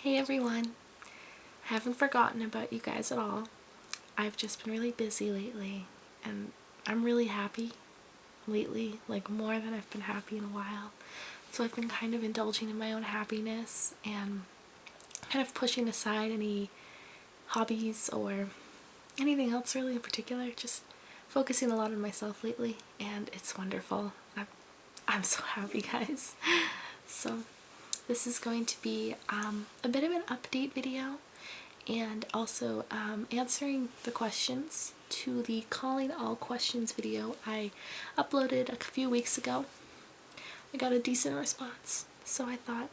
Hey everyone! I haven't forgotten about you guys at all. I've just been really busy lately and I'm really happy lately, like more than I've been happy in a while. So I've been kind of indulging in my own happiness and kind of pushing aside any hobbies or anything else really in particular, just focusing a lot on myself lately, and it's wonderful. I'm so happy, guys. So this is going to be a bit of an update video and also answering the questions to the Calling All Questions video I uploaded a few weeks ago. I got a decent response, so I thought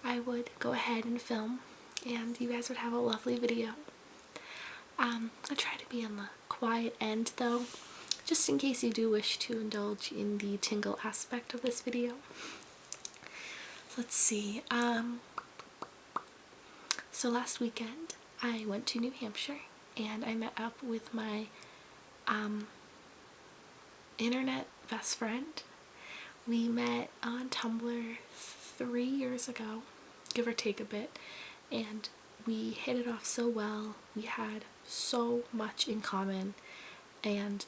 I would go ahead and film and you guys would have a lovely video. I try to be on the quiet end though, just in case you do wish to indulge in the tingle aspect of this video. Let's see, so last weekend I went to New Hampshire and I met up with my internet best friend. We met on Tumblr 3 years ago, give or take a bit, and we hit it off so well. We had so much in common and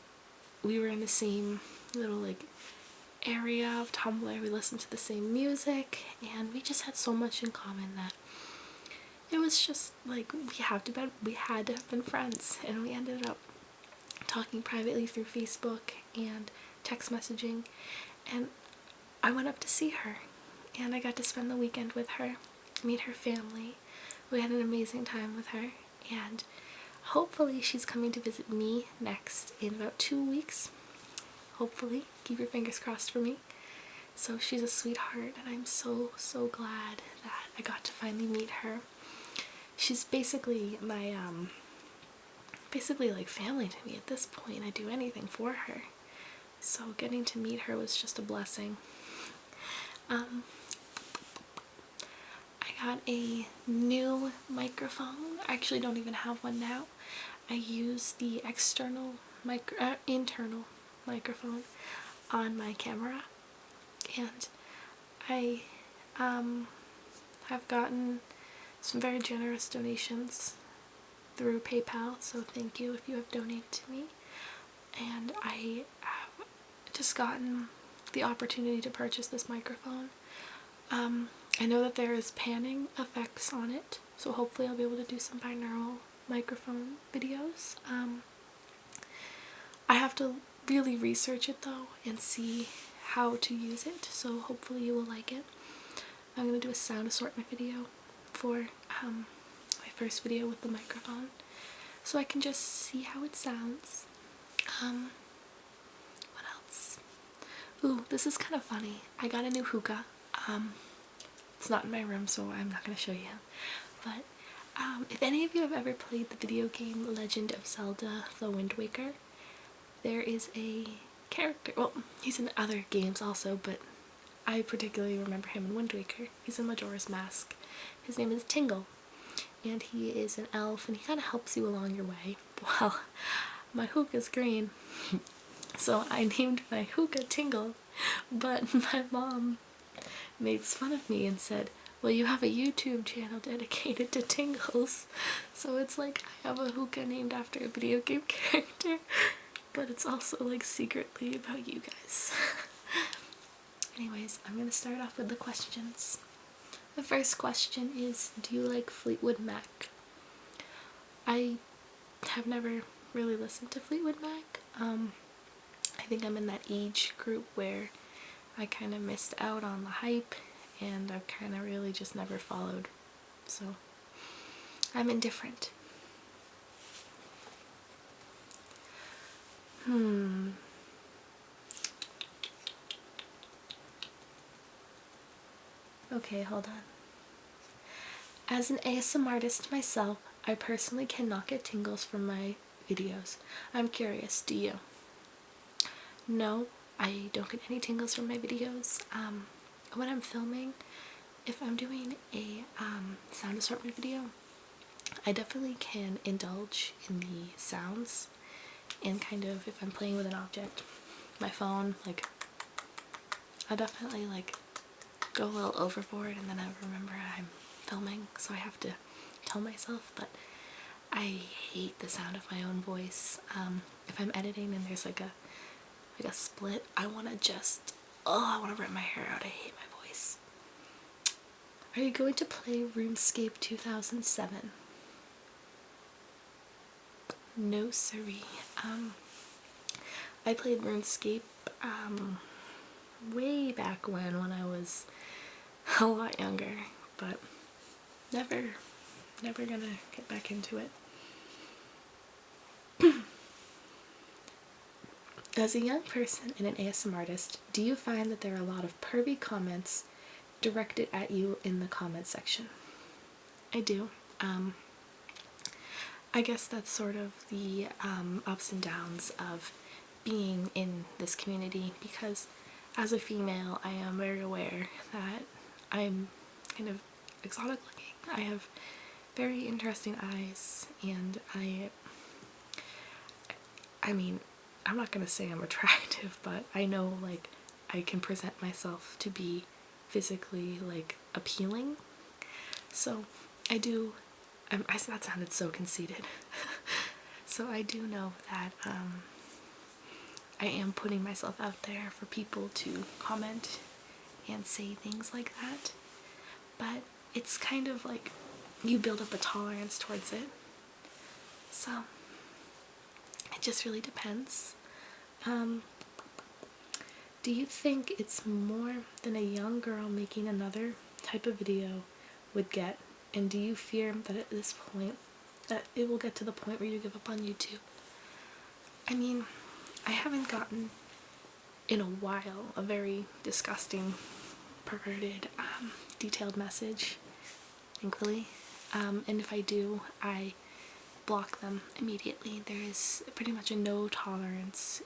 we were in the same little area of Tumblr. We listened to the same music and we just had so much in common that it was just like we had to have been friends, and we ended up talking privately through Facebook and text messaging, and I went up to see her and I got to spend the weekend with her, meet her family. We had an amazing time with her, and hopefully she's coming to visit me next in about 2 weeks. Hopefully, keep your fingers crossed for me. So she's a sweetheart and I'm so glad that I got to finally meet her. She's basically my like family to me at this point. I do anything for her, so getting to meet her was just a blessing. I got a new microphone. I actually don't even have one now. I use the internal microphone on my camera, and I have gotten some very generous donations through PayPal, so thank you if you have donated to me. And I have just gotten the opportunity to purchase this microphone. I know that there is panning effects on it, so hopefully I'll be able to do some binaural microphone videos. I have to really research it though and see how to use it, so hopefully you will like it. I'm going to do a sound assortment video for my first video with the microphone, so I can just see how it sounds. What else? Ooh, this is kind of funny. I got a new hookah. It's not in my room, so I'm not going to show you. But if any of you have ever played the video game Legend of Zelda: The Wind Waker, there is a character, well, he's in other games also, but I particularly remember him in Wind Waker. He's in Majora's Mask. His name is Tingle, and he is an elf, and he kind of helps you along your way. Well, my hookah's green, so I named my hookah Tingle, but my mom makes fun of me and said, well, you have a YouTube channel dedicated to tingles, so it's like I have a hookah named after a video game character, but it's also like secretly about you guys. Anyways, I'm going to start off with the questions. The first question is, do you like Fleetwood Mac? I have never really listened to Fleetwood Mac. I think I'm in that age group where I kind of missed out on the hype and I've kind of really just never followed. So I'm indifferent. Okay, hold on. As an ASMR artist myself, I personally cannot get tingles from my videos. I'm curious, do you? No, I don't get any tingles from my videos. When I'm filming, if I'm doing a sound assortment video, I definitely can indulge in the sounds, and kind of if I'm playing with an object, my phone, like I definitely like go a little overboard and then I remember I'm filming. so I have to tell myself, but I hate the sound of my own voice. If I'm editing and there's like a split, I want to I want to rip my hair out. I hate my voice. Are you going to play RuneScape 2007? No siree. I played RuneScape way back when I was a lot younger, but never gonna get back into it. As a young person and an ASMR artist, do you find that there are a lot of pervy comments directed at you in the comment section? I do. I guess that's sort of the ups and downs of being in this community, because as a female, I am very aware that I'm kind of exotic looking. I have very interesting eyes, and I mean, I'm not gonna say I'm attractive, but I know, like, I can present myself to be physically, like, appealing. So I do, that sounded so conceited. So I do know that I am putting myself out there for people to comment and say things like that. But it's kind of like you build up a tolerance towards it. So it just really depends. Do you think it's more than a young girl making another type of video would get? And do you fear that at this point, that it will get to the point where you give up on YouTube? I mean, I haven't gotten in a while a very disgusting, perverted, detailed message, thankfully. And if I do, I block them immediately. There is pretty much a no tolerance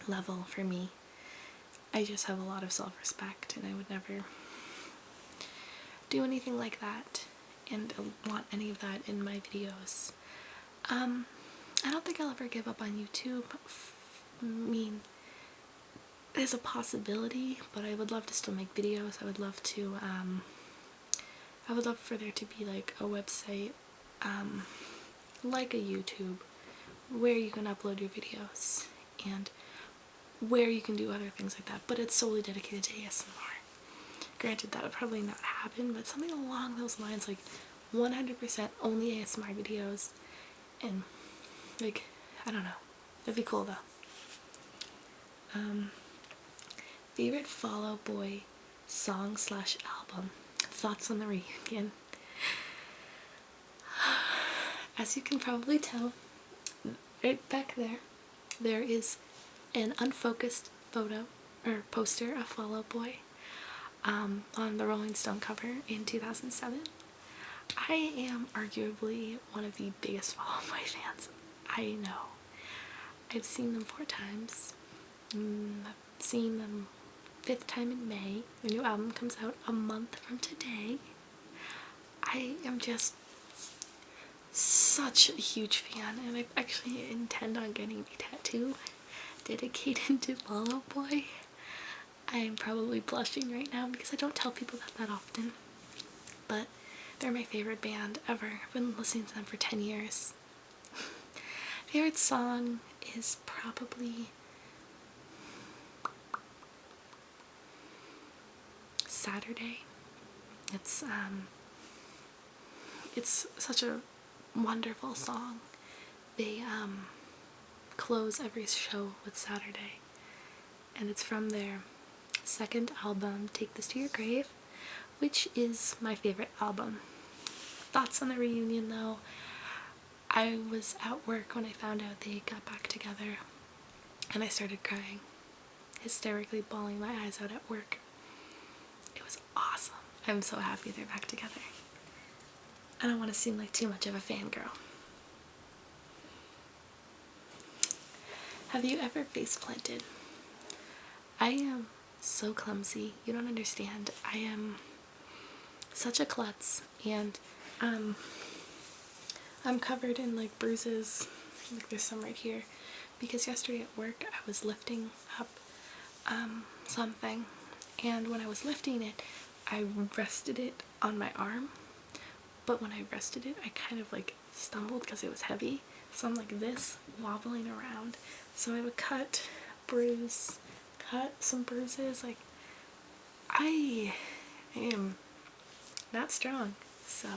level for me. I just have a lot of self-respect, and I would never do anything like that and want any of that in my videos. I don't think I'll ever give up on YouTube. I mean, there's a possibility, but I would love to still make videos. I would love for there to be like a website, like a YouTube, where you can upload your videos and where you can do other things like that, but it's solely dedicated to ASMR. Granted, that would probably not happen, but something along those lines, like 100% only ASMR videos, and like, I don't know, that'd be cool though. Favorite Fall Out Boy song / album? Thoughts on the reunion? As you can probably tell, right back there is an unfocused photo or poster of Fall Out Boy on the Rolling Stone cover in 2007. I am arguably one of the biggest Fall Out Boy fans I know. I've seen them 4 times. I've seen them 5th time in May. The new album comes out a month from today. I am just such a huge fan, and I actually intend on getting a tattoo dedicated to Fall Out Boy. I am probably blushing right now because I don't tell people that often, but they're my favorite band ever. I've been listening to them for 10 years. Favorite song is probably Saturday. It's such a wonderful song. They close every show with Saturday, and it's from their 2nd album, Take This to Your Grave, which is my favorite album. Thoughts on the reunion though? I was at work when I found out they got back together, and I started crying, hysterically bawling my eyes out at work. It was awesome. I'm so happy they're back together. I don't want to seem like too much of a fangirl. Have you ever face planted? I am so clumsy. You don't understand. I am such a klutz, and I'm covered in like bruises. Like there's some right here, because yesterday at work I was lifting up something, and when I was lifting it, I rested it on my arm, but when I rested it I kind of like stumbled because it was heavy, so I'm like this, wobbling around. So I have a cut some bruises. Like, I am not strong, so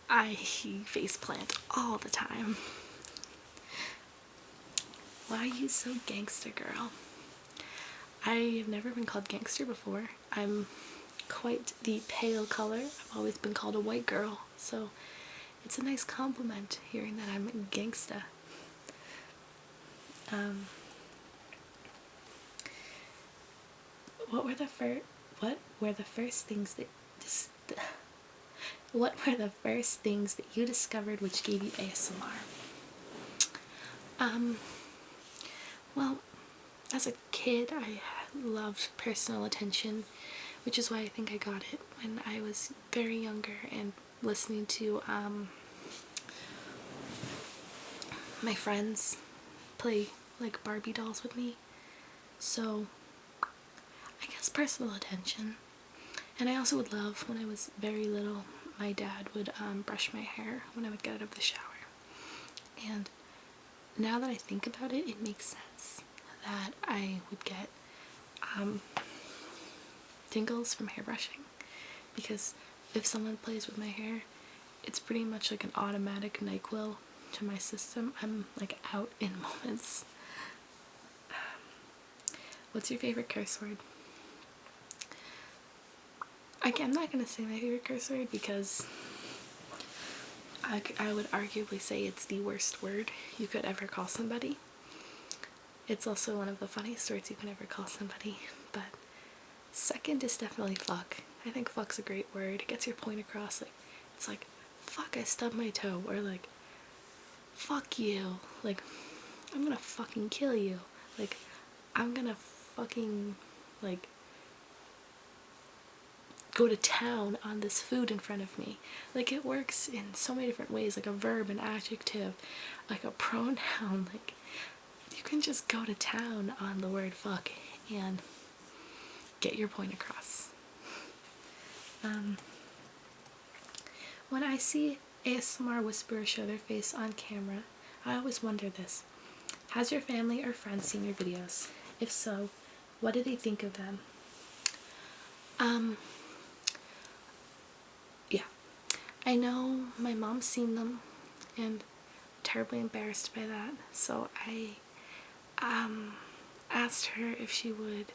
I face plant all the time. Why are you so gangster, girl? I have never been called gangster before. I'm quite the pale color. I've always been called a white girl, so it's a nice compliment hearing that I'm a gangsta. What were the first things that you discovered which gave you ASMR? Well, as a kid, I loved personal attention, which is why I think I got it when I was very younger and listening to my friends play like Barbie dolls with me. So I guess personal attention. And I also would love, when I was very little, my dad would brush my hair when I would get out of the shower. And now that I think about it, it makes sense that I would get tingles from hairbrushing, because if someone plays with my hair, it's pretty much like an automatic NyQuil to my system. I'm like out in moments. What's your favorite curse word? I'm not gonna say my favorite curse word because I would arguably say it's the worst word you could ever call somebody. It's also one of the funniest words you can ever call somebody, but second is definitely fuck. I think fuck's a great word. It gets your point across. Like, it's like, fuck, I stubbed my toe, or like, fuck you, like, I'm gonna fucking kill you, like, I'm gonna fucking, like, go to town on this food in front of me. Like, it works in so many different ways, like a verb, an adjective, like a pronoun. Like, you can just go to town on the word fuck and get your point across. When I see ASMR whisperers show their face on camera, I always wonder this. Has your family or friends seen your videos? If so, what do they think of them? Yeah. I know my mom's seen them and terribly embarrassed by that, so I asked her if she would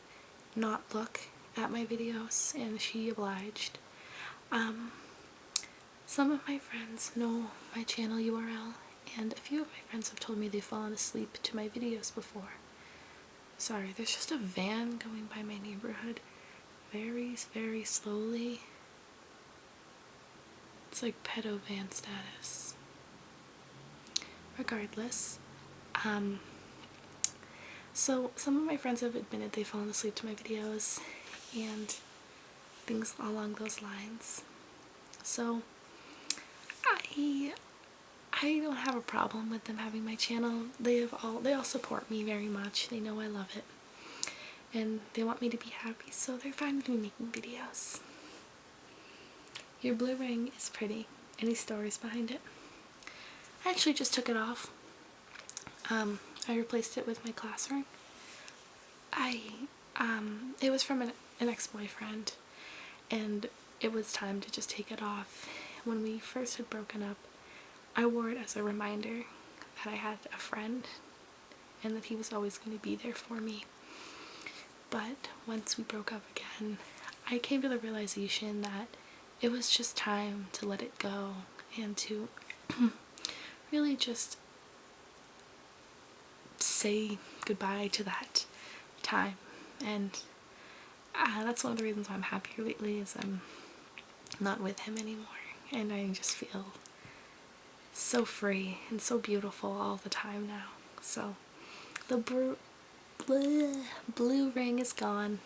not look at my videos, and she obliged. Some of my friends know my channel URL, and a few of my friends have told me they've fallen asleep to my videos before. Sorry, there's just a van going by my neighborhood very, very slowly. It's like pedo van status. Regardless, so some of my friends have admitted they've fallen asleep to my videos and things along those lines. So I don't have a problem with them having my channel. They all support me very much. They know I love it, and they want me to be happy, so they're fine with me making videos. Your blue ring is pretty. Any stories behind it? I actually just took it off. I replaced it with my class ring. It was from an ex-boyfriend, and it was time to just take it off. When we first had broken up, I wore it as a reminder that I had a friend and that he was always going to be there for me. But once we broke up again, I came to the realization that it was just time to let it go and to really just say goodbye to that time. And that's one of the reasons why I'm happier lately, is I'm not with him anymore, and I just feel so free and so beautiful all the time now. So the blue ring is gone,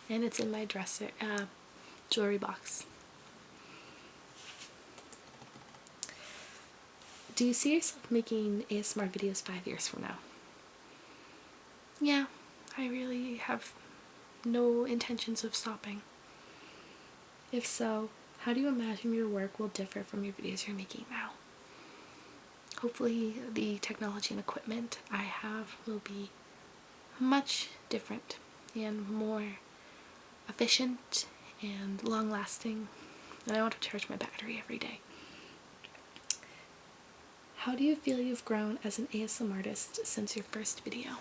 and it's in my dresser jewelry box. Do you see yourself making ASMR videos 5 years from now? Yeah, I really have no intentions of stopping. If so, how do you imagine your work will differ from your videos you're making now? Hopefully the technology and equipment I have will be much different and more efficient and long-lasting, and I want to charge my battery every day. How do you feel you've grown as an ASMR artist since your first video?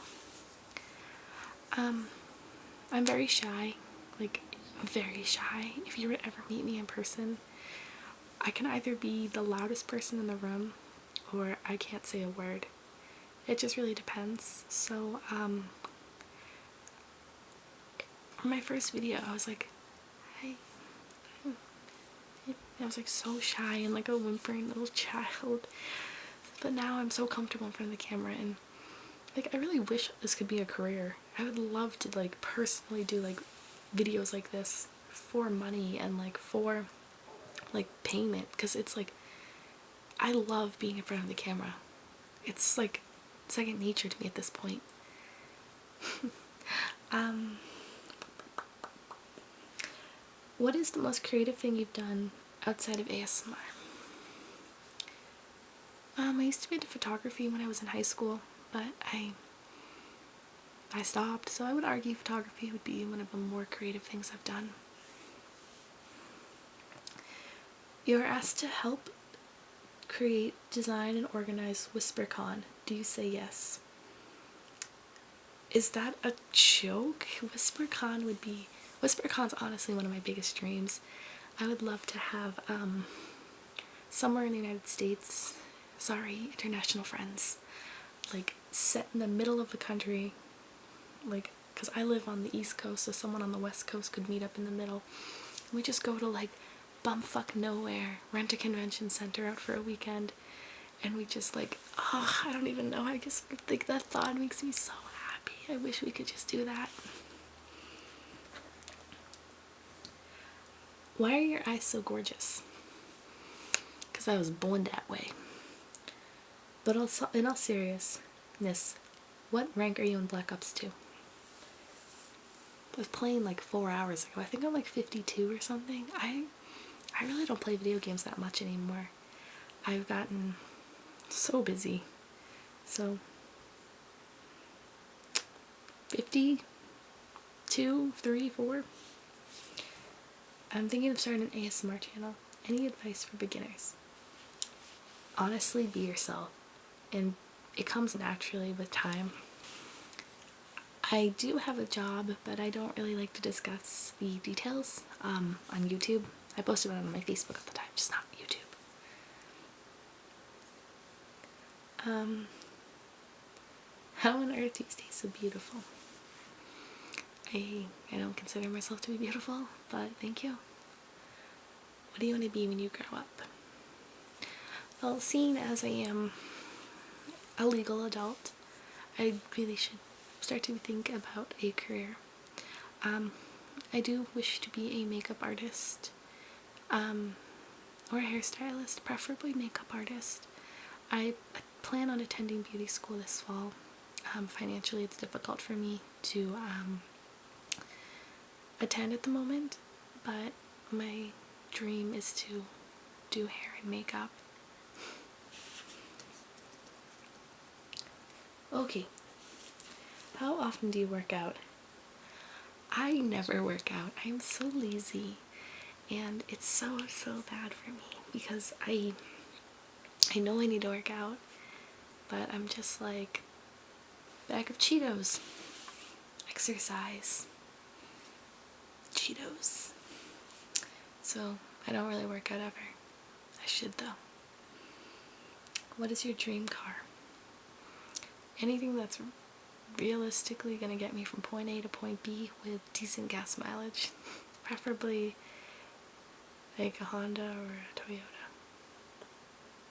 I'm very shy, like very shy. If you were to ever meet me in person, I can either be the loudest person in the room or I can't say a word. It just really depends. So, for my first video, I was like, hi. I was like so shy and like a whimpering little child. But now I'm so comfortable in front of the camera, and like I really wish this could be a career. I would love to like personally do like videos like this for money and like for like payment, because it's like I love being in front of the camera. It's like second nature to me at this point. What is the most creative thing you've done outside of ASMR? I used to be into photography when I was in high school, but I stopped, so I would argue photography would be one of the more creative things I've done. You are asked to help create, design, and organize WhisperCon. Do you say yes? Is that a joke? WhisperCon's honestly one of my biggest dreams. I would love to have somewhere in the United States, international friends, like set in the middle of the country, like, because I live on the East Coast, so someone on the West Coast could meet up in the middle. We just go to like bumfuck nowhere, rent a convention center out for a weekend, and we just like, oh, I don't even know, I just think that thought makes me so happy. I wish we could just do that. Why are your eyes so gorgeous? Because I was born that way. But also, in all seriousness, what rank are you in Black Ops 2? I was playing like 4 hours ago. I think I'm like 52 or something. I really don't play video games that much anymore. I've gotten so busy. So 52, 3, 4. I'm thinking of starting an ASMR channel. Any advice for beginners? Honestly, be yourself. And it comes naturally with time. I do have a job, but I don't really like to discuss the details on YouTube. I post about it on my Facebook all the time, just not YouTube. How on earth do you stay so beautiful? I don't consider myself to be beautiful, but thank you. What do you want to be when you grow up? Well, seeing as I am a legal adult, I really should start to think about a career. I do wish to be a makeup artist, or a hairstylist, preferably makeup artist. I plan on attending beauty school this fall. Financially, it's difficult for me to attend at the moment, but my dream is to do hair and makeup. Okay, how often do you work out? I never work out. I'm so lazy, and it's so bad for me because I know I need to work out, but I'm just like, bag of Cheetos, exercise, Cheetos. So I don't really work out ever. I should though. What is your dream car? Anything that's realistically gonna get me from point A to point B with decent gas mileage. Preferably like a Honda or a Toyota.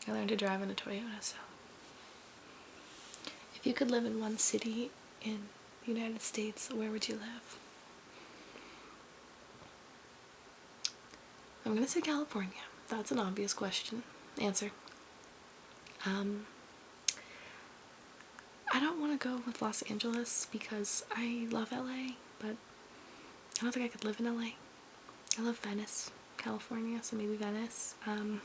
I learned to drive in a Toyota, so. If you could live in one city in the United States, where would you live? I'm gonna say California. That's an obvious answer. I don't want to go with Los Angeles because I love LA, but I don't think I could live in LA. I love Venice, California, so maybe Venice. I'd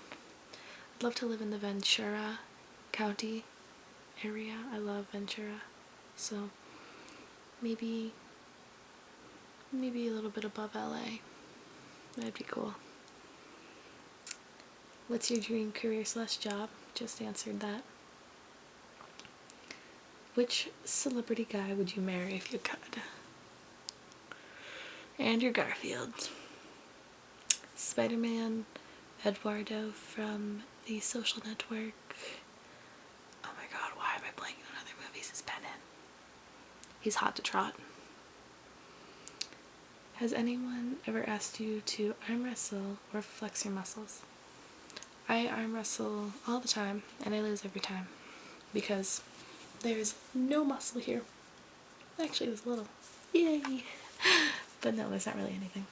love to live in the Ventura County area. I love Ventura, so maybe a little bit above LA. That'd be cool. What's your dream career / job? Just answered that. Which celebrity guy would you marry if you could? Andrew Garfield. Spider-Man, Eduardo from The Social Network. Oh my god, why am I blanking on other movies he's been in? He's hot to trot. Has anyone ever asked you to arm wrestle or flex your muscles? I arm wrestle all the time, and I lose every time because there's no muscle here. Actually, there's a little. Yay! But no, there's not really anything.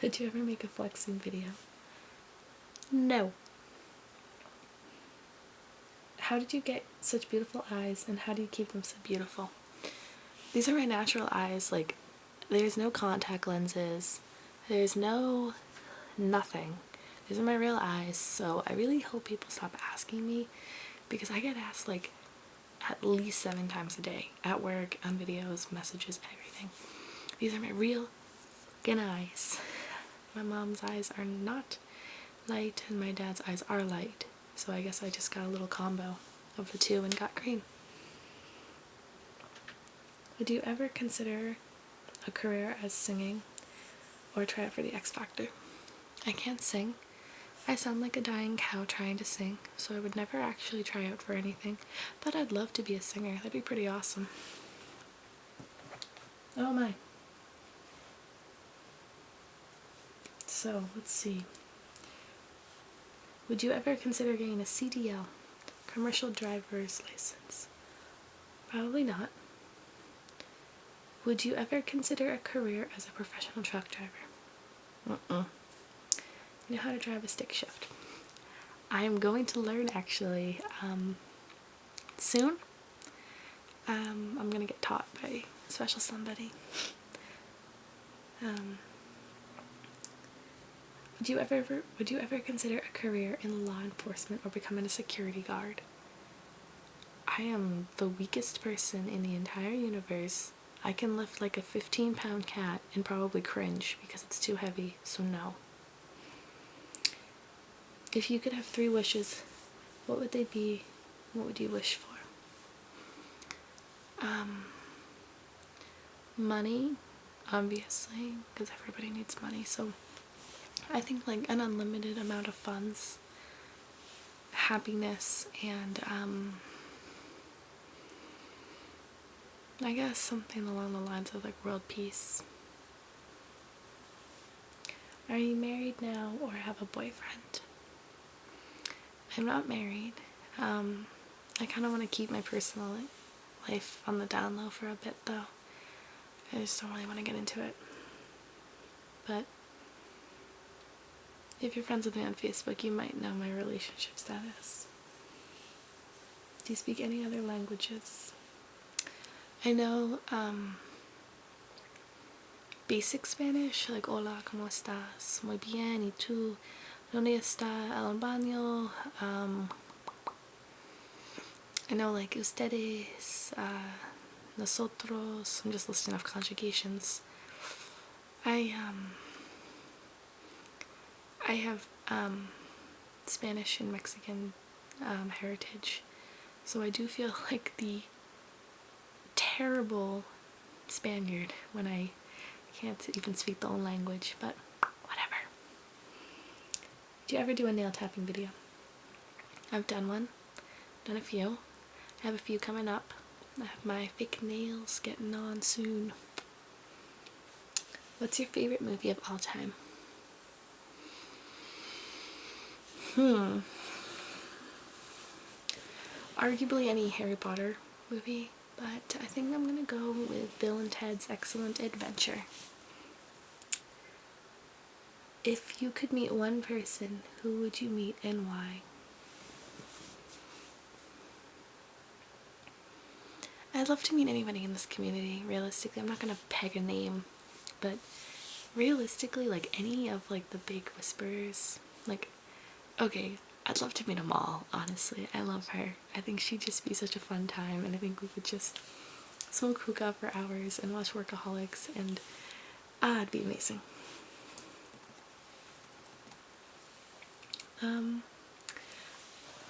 Did you ever make a flexing video? No. How did you get such beautiful eyes, and how do you keep them so beautiful? These are my natural eyes. Like, there's no contact lenses. There's no nothing. These are my real eyes, so I really hope people stop asking me, because I get asked like at least 7 times a day, at work, on videos, messages, everything. These are my real fucking eyes. My mom's eyes are not light, and my dad's eyes are light, so I guess I just got a little combo of the two and got green. Would you ever consider a career as singing, or try it for the X Factor? I can't sing. I sound like a dying cow trying to sing, so I would never actually try out for anything, but I'd love to be a singer. That'd be pretty awesome. Oh my. So, let's see. Would you ever consider getting a CDL, commercial driver's license? Probably not. Would you ever consider a career as a professional truck driver? You know how to drive a stick shift. I am going to learn actually soon. I'm gonna get taught by a special somebody. Would you ever consider a career in law enforcement or becoming a security guard? I am the weakest person in the entire universe. I can lift like a 15-pound cat and probably cringe because it's too heavy, so no. If you could have 3 wishes, what would they be? What would you wish for? Money, obviously, because everybody needs money, so I think like an unlimited amount of funds, happiness, and I guess something along the lines of like world peace. Are you married now or have a boyfriend? I'm not married. I kind of want to keep my personal life on the down low for a bit though. I just don't really want to get into it. But if you're friends with me on Facebook, you might know my relationship status. Do you speak any other languages? I know basic Spanish, like hola, ¿cómo estás? Muy bien, ¿y tú? ¿Dónde está el baño? I know like ustedes, nosotros. I'm just listing off conjugations. I have Spanish and Mexican heritage, so I do feel like the terrible Spaniard when I can't even speak the own language, but whatever. Did you ever do a nail tapping video? I've done one, done a few. I have a few coming up. I have my fake nails getting on soon. What's your favorite movie of all time? Arguably any Harry Potter movie, but I think I'm gonna go with Bill and Ted's Excellent Adventure. If you could meet one person, who would you meet and why? I'd love to meet anybody in this community. Realistically, I'm not gonna peg a name, but realistically, like any of like the big whisperers, like, okay, I'd love to meet them all, honestly. I love her. I think she'd just be such a fun time, and I think we could just smoke hookah for hours and watch Workaholics, and it'd be amazing.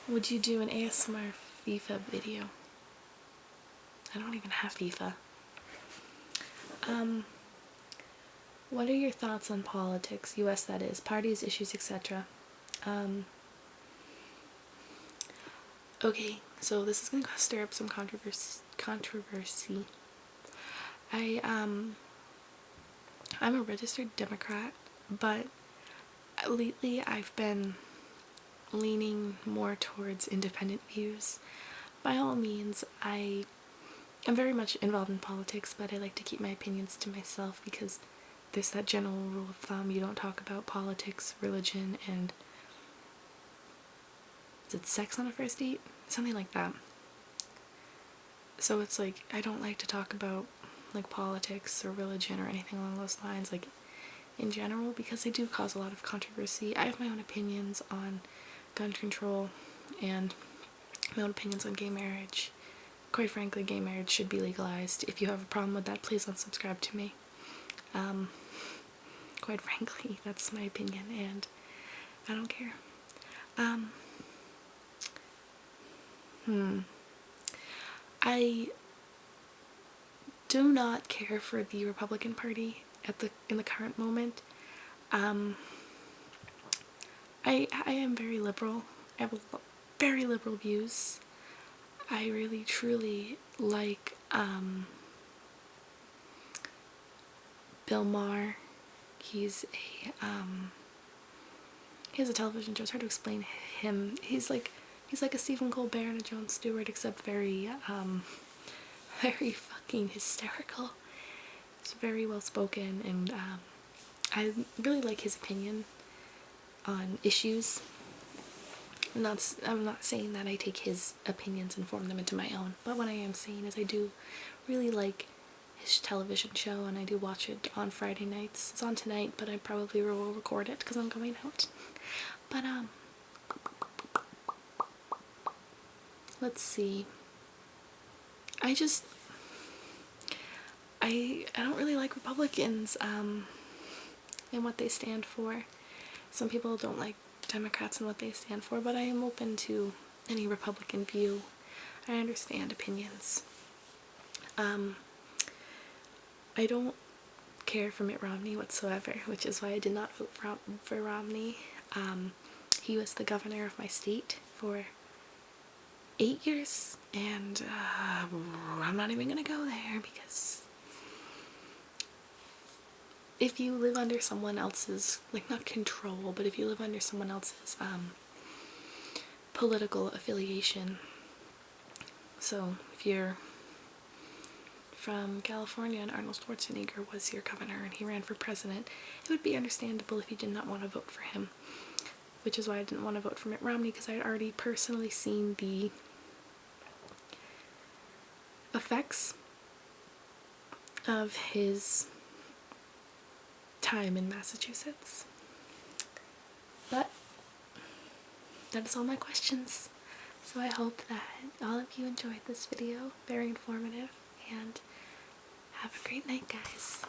Would you do an ASMR FIFA video? I don't even have FIFA. What are your thoughts on politics, US that is, parties, issues, etc.? Okay, so this is gonna stir up some controversy. I'm a registered Democrat, but lately I've been leaning more towards independent views. By all means, I am very much involved in politics, but I like to keep my opinions to myself because there's that general rule of thumb: you don't talk about politics, religion, and is it sex on a first date? Something like that. So it's like, I don't like to talk about like politics or religion or anything along those lines, like in general, because they do cause a lot of controversy. I have my own opinions on gun control and my own opinions on gay marriage. Quite frankly, gay marriage should be legalized. If you have a problem with that, please unsubscribe to me. Quite frankly, that's my opinion, and I don't care. I do not care for the Republican Party in the current moment. I am very liberal. I have very liberal views. I really truly like Bill Maher. He has a television show. It's hard to explain him. He's like a Stephen Colbert and a Jon Stewart, except very very fucking hysterical. He's very well spoken, and I really like his opinion on issues. I'm not saying that I take his opinions and form them into my own, but what I am saying is I do really like his television show, and I do watch it on Friday nights. It's on tonight, but I probably will record it because I'm going out. But let's see. I don't really like Republicans and what they stand for. Some people don't like Democrats and what they stand for, but I am open to any Republican view. I understand opinions. I don't care for Mitt Romney whatsoever, which is why I did not vote for Romney. He was the governor of my state for 8 years, and I'm not even gonna go there, because if you live under someone else's, like, not control, but if you live under someone else's political affiliation, so if you're from California and Arnold Schwarzenegger was your governor and he ran for president, it would be understandable if you did not want to vote for him, which is why I didn't want to vote for Mitt Romney, because I had already personally seen the effects of his time in Massachusetts. But that is all my questions. So I hope that all of you enjoyed this video, very informative, and have a great night, guys.